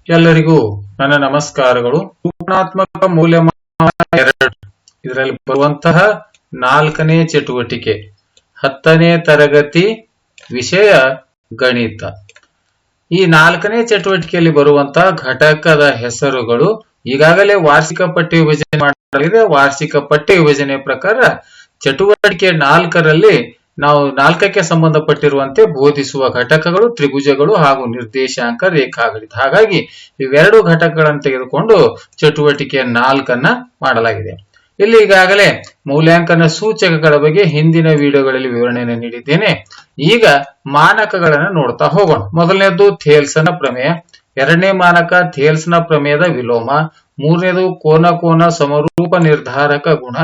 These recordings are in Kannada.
ಎಲ್ಲರಿಗೂ ನನ್ನ ನಮಸ್ಕಾರಗಳು. ಗುಣಾತ್ಮಕ ಮೌಲ್ಯಮಾಪನ 2 ಇದರಲ್ಲಿ ಬರುವಂತಹ 4ನೇ ಚಟುವಟಿಕೆ 10ನೇ ತರಗತಿ ವಿಷಯ ಗಣಿತ. ಈ 4ನೇ ಚಟುವಟಿಕೆಯಲ್ಲಿ ಬರುವಂತಹ ಘಟಕದ ಹೆಸರುಗಳು ಈಗಾಗಲೇ ವಾರ್ಷಿಕ ಪಠ್ಯ ವಿಭಜನೆ ಮಾಡಲಾಗಿದೆ. ವಾರ್ಷಿಕ ಪಠ್ಯ ವಿಭಜನೆ ಪ್ರಕಾರ ಚಟುವಟಿಕೆ 4ರಲ್ಲಿ ನಾವು 4ಕ್ಕೆ ಸಂಬಂಧಪಟ್ಟಿರುವಂತೆ ಬೋಧಿಸುವ ಘಟಕಗಳು, ತ್ರಿಭುಜಗಳು ಹಾಗೂ ನಿರ್ದೇಶಾಂಕ ರೇಖಾಗಣಿತ. ಹಾಗಾಗಿ ಇವೆರಡು ಘಟಕಗಳನ್ನು ತೆಗೆದುಕೊಂಡು ಚಟುವಟಿಕೆ 4ಅನ್ನ ಮಾಡಲಾಗಿದೆ. ಇಲ್ಲಿ ಈಗಾಗಲೇ ಮೌಲ್ಯಾಂಕನ ಸೂಚಕಗಳ ಬಗ್ಗೆ ಹಿಂದಿನ ವಿಡಿಯೋಗಳಲ್ಲಿ ವಿವರಣೆಯನ್ನು ನೀಡಿದ್ದೇನೆ. ಈಗ ಮಾನಕಗಳನ್ನು ನೋಡ್ತಾ ಹೋಗೋಣ. ಮೊದಲನೇದು ಥೇಲ್ಸನ ಪ್ರಮೇಯ, ಎರಡನೇ ಮಾನಕ ಥೇಲ್ಸ್ನ ಪ್ರಮೇಯದ ವಿಲೋಮ, ಮೂರನೇದು ಕೋನ ಸಮರೂಪ ನಿರ್ಧಾರಕ ಗುಣ,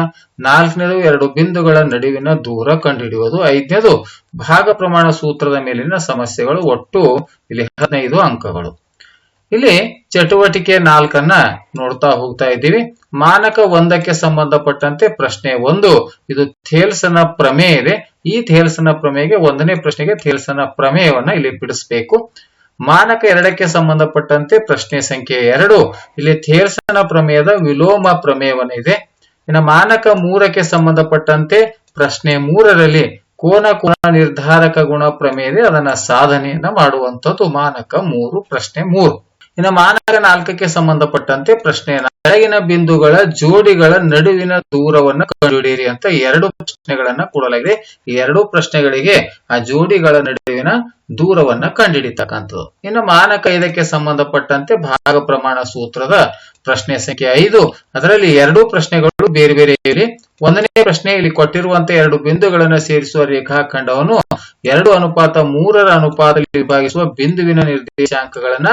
ನಾಲ್ಕನೇದು ಎರಡು ಬಿಂದುಗಳ ನಡುವಿನ ದೂರ ಕಂಡುಹಿಡಿಯುವುದು, ಐದನೇದು ಭಾಗ ಪ್ರಮಾಣ ಸೂತ್ರದ ಮೇಲಿನ ಸಮಸ್ಯೆಗಳು. ಒಟ್ಟು ಇಲ್ಲಿ 15 ಅಂಕಗಳು. ಇಲ್ಲಿ ಚಟುವಟಿಕೆ 4ಅನ್ನ ನೋಡ್ತಾ ಹೋಗ್ತಾ ಇದ್ದೀವಿ. ಮಾನಕ 1ಕ್ಕೆ ಸಂಬಂಧಪಟ್ಟಂತೆ ಪ್ರಶ್ನೆ 1 ಇದು ಥೇಲ್ಸನ ಪ್ರಮೇಯ ಇದೆ. ಈ ಥೇಲ್ಸನ ಪ್ರಮೇಯಗೆ 1ನೇ ಪ್ರಶ್ನೆಗೆ ಥೇಲ್ಸನ ಪ್ರಮೇಯವನ್ನ ಇಲ್ಲಿ ಬಿಡಿಸಬೇಕು. ಮಾನಕ 2ಕ್ಕೆ ಸಂಬಂಧಪಟ್ಟಂತೆ ಪ್ರಶ್ನೆ ಸಂಖ್ಯೆ 2 ಇಲ್ಲಿ ಥೇಲ್ಸನ ಪ್ರಮೇಯದ ವಿಲೋಮ ಪ್ರಮೇಯವನ್ನ ಇದೆ. ಇನ್ನು ಮಾನಕ 3ಕ್ಕೆ ಸಂಬಂಧಪಟ್ಟಂತೆ ಪ್ರಶ್ನೆ 3ರಲ್ಲಿ ಕೋನ ನಿರ್ಧಾರಕ ಗುಣ ಪ್ರಮೇಯ ಇದೆ. ಅದನ್ನ ಸಾಧನೆಯನ್ನ ಮಾಡುವಂತದ್ದು ಮಾನಕ 3 ಪ್ರಶ್ನೆ 3. ಇನ್ನು ಮಾನಕ 4ಕ್ಕೆ ಸಂಬಂಧಪಟ್ಟಂತೆ ಪ್ರಶ್ನೆ ಕೆಳಗಿನ ಬಿಂದುಗಳ ಜೋಡಿಗಳ ನಡುವಿನ ದೂರವನ್ನು ಕಂಡುಹಿಡಿಯಿರಿ ಅಂತ 2 ಪ್ರಶ್ನೆಗಳನ್ನ ಕೊಡಲಾಗಿದೆ. ಈ 2 ಪ್ರಶ್ನೆಗಳಿಗೆ ಆ ಜೋಡಿಗಳ ನಡುವಿನ ದೂರವನ್ನ ಕಂಡುಹಿಡಿತಕ್ಕಂಥದ್ದು. ಇನ್ನು ಮಾನಕ 5ಕ್ಕೆ ಸಂಬಂಧಪಟ್ಟಂತೆ ಭಾಗ ಪ್ರಮಾಣ ಸೂತ್ರದ ಪ್ರಶ್ನೆ ಸಂಖ್ಯೆ 5 ಅದರಲ್ಲಿ 2 ಪ್ರಶ್ನೆಗಳು ಬೇರೆ ಬೇರೆ ಇವೆ. 1ನೇ ಪ್ರಶ್ನೆ ಇಲ್ಲಿ ಕೊಟ್ಟಿರುವಂತಹ 2 ಬಿಂದುಗಳನ್ನು ಸೇರಿಸುವ ರೇಖಾಖಂಡವನ್ನು 2:3 ಅನುಪಾತದಲ್ಲಿ ವಿಭಾಗಿಸುವ ಬಿಂದುವಿನ ನಿರ್ದೇಶಾಂಕಗಳನ್ನ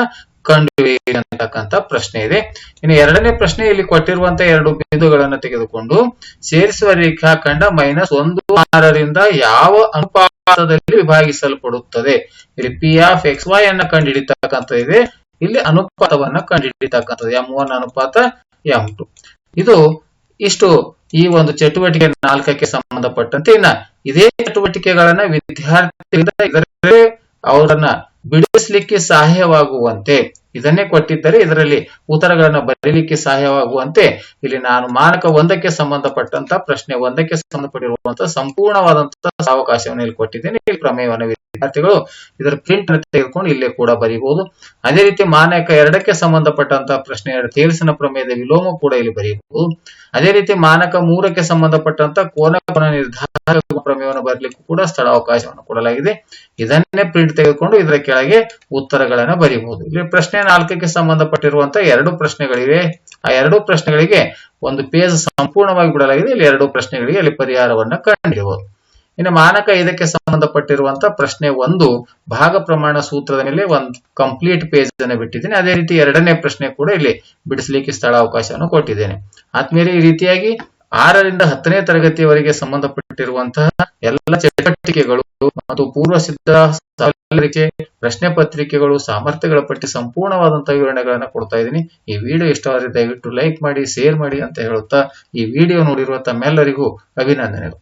ಕಂಡುಹಿಡಿಯಿರಿ ಅಂತಕ್ಕಂಥ ಪ್ರಶ್ನೆ ಇದೆ. ಇನ್ನು 2ನೇ ಪ್ರಶ್ನೆ ಇಲ್ಲಿ ಕೊಟ್ಟಿರುವಂತಹ 2 ಬಿಂದುಗಳನ್ನು ತೆಗೆದುಕೊಂಡು ಸೇರಿಸುವ ರೇಖಾಖಂಡ -1 ರಿಂದ ಯಾವ ಅನುಪಾತದಲ್ಲಿ ವಿಭಾಗಿಸಲ್ಪಡುತ್ತದೆ. ಇಲ್ಲಿ P(xy) ಅನ್ನ ಕಂಡುಹಿಡಿತಕ್ಕಂಥ ಇದೆ. ಇಲ್ಲಿ ಅನುಪಾತವನ್ನ ಕಂಡುಹಿಡಿತಕ್ಕಂಥದ್ದು M1 ಅನುಪಾತ M2. ಇಷ್ಟು ಈ ಒಂದು ಚಟುವಟಿಕೆ 4ಕ್ಕೆ ಸಂಬಂಧಪಟ್ಟಂತೆ. ಇನ್ನ ಇದೇ ಚಟುವಟಿಕೆಗಳನ್ನ ವಿದ್ಯಾರ್ಥಿಗಳಿಂದ ಅವರನ್ನ ಬಿಡಿಸಲಿಕ್ಕೆ ಸಹಾಯವಾಗುವಂತೆ ಇದನ್ನೇ ಕೊಟ್ಟಿದ್ದರೆ ಇದರಲ್ಲಿ ಉತ್ತರಗಳನ್ನು ಬರೀಲಿಕ್ಕೆ ಸಹಾಯವಾಗುವಂತೆ ಇಲ್ಲಿ ನಾನು ಮಾನಕ 1ಕ್ಕೆ ಸಂಬಂಧಪಟ್ಟಂತ ಪ್ರಶ್ನೆ 1ಕ್ಕೆ ಸಂಬಂಧಪಟ್ಟಿರುವಂತಹ ಸಂಪೂರ್ಣವಾದಂತಹ ಅವಕಾಶವನ್ನು ಇಲ್ಲಿ ಕೊಟ್ಟಿದ್ದೇನೆ. ಈ ಪ್ರಮೇಯವನ್ನು ವಿದ್ಯಾರ್ಥಿಗಳು ಇದರ ಪ್ರಿಂಟ್ ತೆಗೆದುಕೊಂಡು ಇಲ್ಲೇ ಕೂಡ ಬರೀಬಹುದು. ಅದೇ ರೀತಿ ಮಾನಕ 2ಕ್ಕೆ ಸಂಬಂಧಪಟ್ಟಂತಹ ಪ್ರಶ್ನೆ ಥೇಲ್ಸನ ಪ್ರಮೇಯದ ವಿಲೋಮ ಕೂಡ ಇಲ್ಲಿ ಬರೀಬಹುದು. ಅದೇ ರೀತಿ ಮಾನಕ 3ಕ್ಕೆ ಸಂಬಂಧಪಟ್ಟಂತ ಕೋನ ನಿರ್ಧಾರಕ ಪ್ರಮೇಯವನ್ನು ಬರಲಿಕ್ಕೂ ಕೂಡ ಸ್ಥಳಾವಕಾಶವನ್ನು ಕೊಡಲಾಗಿದೆ. ಇದನ್ನೇ ಪ್ರಿಂಟ್ ತೆಗೆದುಕೊಂಡು ಇದರ ಕೆಳಗೆ ಉತ್ತರಗಳನ್ನು ಬರೀಬಹುದು. ಇಲ್ಲಿ ಪ್ರಶ್ನೆ 4ಕ್ಕೆ ಸಂಬಂಧಪಟ್ಟಿರುವಂತಹ 2 ಪ್ರಶ್ನೆಗಳಿವೆ. ಆ 2 ಪ್ರಶ್ನೆಗಳಿಗೆ ಒಂದು ಪೇಜ್ ಸಂಪೂರ್ಣವಾಗಿ ಬಿಡಲಾಗಿದೆ. ಇಲ್ಲಿ 2 ಪ್ರಶ್ನೆಗಳಿಗೆ ಅಲ್ಲಿ ಪರಿಹಾರವನ್ನ ಕಂಡುಹಿಡಿಯಬಹುದು. ಇನ್ನು ಮಾನಕ 5ಕ್ಕೆ ಸಂಬಂಧಪಟ್ಟಿರುವಂತಹ ಪ್ರಶ್ನೆ 1 ಭಾಗ ಪ್ರಮಾಣ ಸೂತ್ರದ ಮೇಲೆ ಒಂದು ಕಂಪ್ಲೀಟ್ ಪೇಜ್ ಅನ್ನು ಬಿಟ್ಟಿದ್ದೇನೆ. ಅದೇ ರೀತಿ 2ನೇ ಪ್ರಶ್ನೆ ಕೂಡ ಇಲ್ಲಿ ಬಿಡಿಸಲಿಕ್ಕೆ ಸ್ಥಳಾವಕಾಶವನ್ನು ಕೊಟ್ಟಿದ್ದೇನೆ. ಆದ್ಮೇಲೆ ಈ ರೀತಿಯಾಗಿ 6ರಿಂದ 10ನೇ ತರಗತಿಯವರೆಗೆ ಸಂಬಂಧಪಟ್ಟಿರುವಂತಹ ಎಲ್ಲ ಚಟುವಟಿಕೆಗಳು ಮತ್ತು ಪೂರ್ವ ಸಿದ್ಧ ಪ್ರಶ್ನೆ ಪತ್ರಿಕೆಗಳು, ಸಾಮರ್ಥ್ಯಗಳ ಪಟ್ಟಿ ಸಂಪೂರ್ಣವಾದಂತಹ ವಿವರಣೆಗಳನ್ನ ಕೊಡ್ತಾ ಇದ್ದೀನಿ. ಈ ವಿಡಿಯೋ ಇಷ್ಟವಾದರೆ ದಯವಿಟ್ಟು ಲೈಕ್ ಮಾಡಿ, ಶೇರ್ ಮಾಡಿ ಅಂತ ಹೇಳುತ್ತಾ ಈ ವಿಡಿಯೋ ನೋಡಿರುವ ತಮ್ಮೆಲ್ಲರಿಗೂ ಅಭಿನಂದನೆಗಳು.